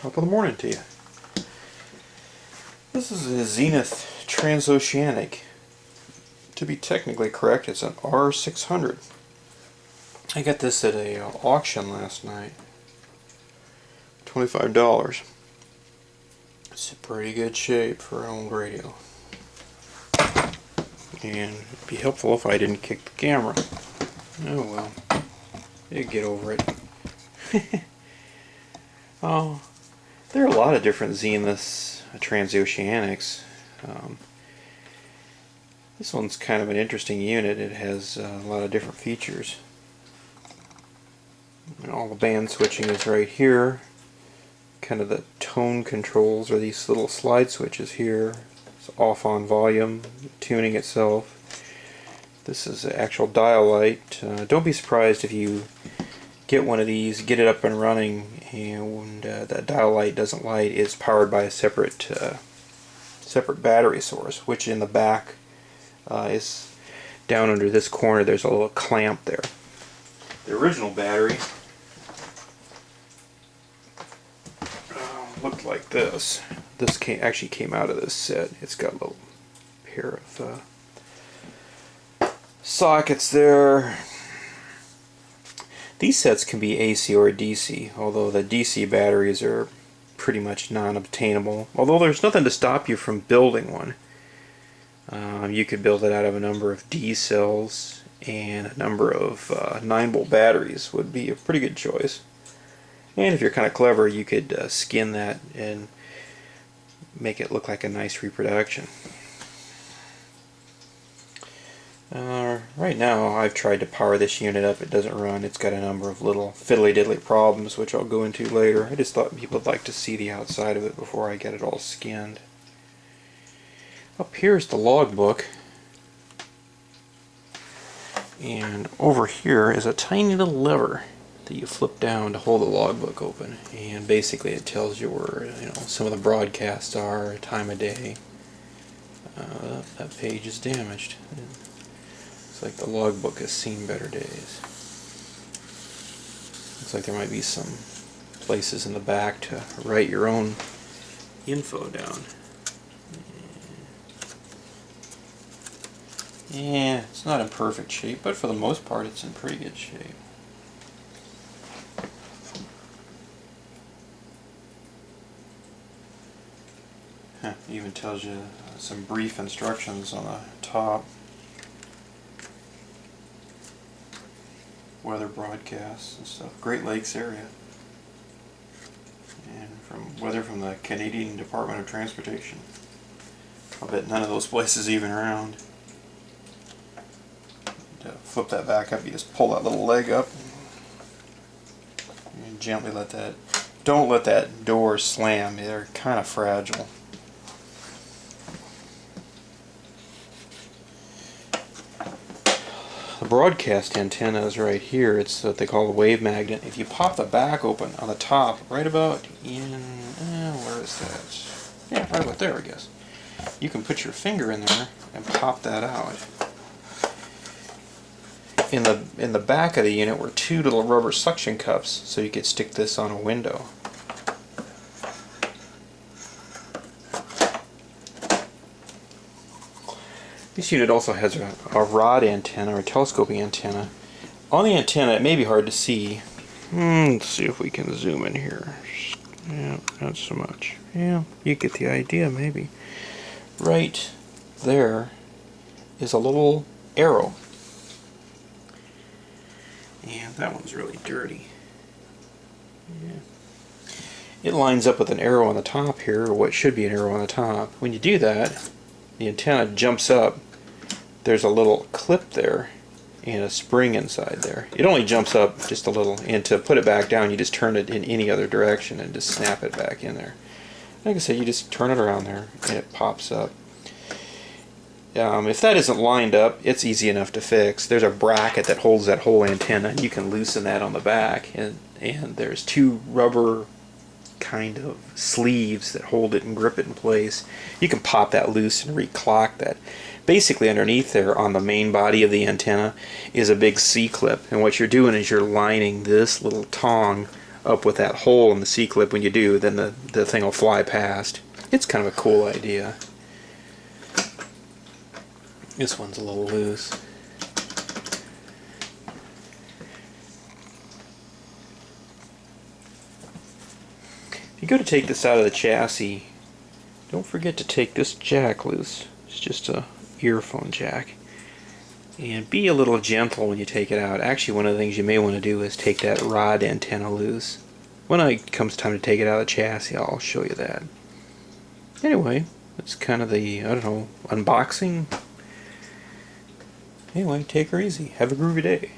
Top of the morning to you. This is a Zenith Trans-Oceanic. To be technically correct, it's an r600. I got this at a auction last night. $25. It's in pretty good shape for an old radio. And it'd be helpful if I didn't kick the camera. Oh well. You get over it. Oh, there are a lot of different Zeniths, Trans-Oceanics. This one's kind of an interesting unit. It has a lot of different features. And all the band switching is right here. Kind of the tone controls are these little slide switches here. It's off on volume, tuning itself. This is the actual dial light. Don't be surprised if you get one of these, get it up and running, and that dial light doesn't light. It's powered by a separate battery source, which in the back is down under this corner. There's a little clamp there. The original battery looked like this. This actually came out of this set. It's got a little pair of sockets there. These sets can be AC or DC, although the DC batteries are pretty much non-obtainable. Although there's nothing to stop you from building one. You could build it out of a number of D cells, and a number of 9-volt batteries would be a pretty good choice. And if you're kind of clever, you could skin that and make it look like a nice reproduction. Right now I've tried to power this unit up. It doesn't run. It's got a number of little fiddly-diddly problems, which I'll go into later. I just thought people would like to see the outside of it before I get it all skinned. Up here's the logbook, and over here is a tiny little lever that you flip down to hold the logbook open, and basically it tells you where some of the broadcasts are, time of day. That page is damaged. Looks like the logbook has seen better days. Looks like there might be some places in the back to write your own info down. Yeah, it's not in perfect shape, but for the most part it's in pretty good shape. It even tells you some brief instructions on the top. Weather broadcasts and stuff. Great Lakes area. And weather from the Canadian Department of Transportation. I'll bet none of those places even around. To flip that back up, you just pull that little leg up and gently let that, don't let that door slam. They're kind of fragile. The broadcast antenna is right here. It's what they call a wave magnet. If you pop the back open on the top, right about in, where is that? Yeah, right about there, I guess. You can put your finger in there and pop that out. In the back of the unit were two little rubber suction cups, so you could stick this on a window. This unit also has a rod antenna, or a telescoping antenna. On the antenna, it may be hard to see. Let's see if we can zoom in here. Yeah, not so much. Yeah, you get the idea, maybe. Right there is a little arrow. And that one's really dirty. Yeah. It lines up with an arrow on the top here, or what should be an arrow on the top. When you do that, the antenna jumps up. There's a little clip there and a spring inside there. It only jumps up just a little, and to put it back down you just turn it in any other direction and just snap it back in there. Like I said, you just turn it around there and it pops up. If that isn't lined up, it's easy enough to fix. There's a bracket that holds that whole antenna, and you can loosen that on the back, and there's two rubber kind of sleeves that hold it and grip it in place. You can pop that loose and reclock that. Basically underneath there on the main body of the antenna is a big C-clip, and what you're doing is you're lining this little tong up with that hole in the C-clip when you do, then the thing will fly past. It's kind of a cool idea. This one's a little loose. If you go to take this out of the chassis, don't forget to take this jack loose. It's just a earphone jack. And be a little gentle when you take it out. Actually, one of the things you may want to do is take that rod antenna loose. When it comes time to take it out of the chassis, I'll show you that. Anyway, that's kind of the, I don't know, unboxing. Anyway, take her easy. Have a groovy day.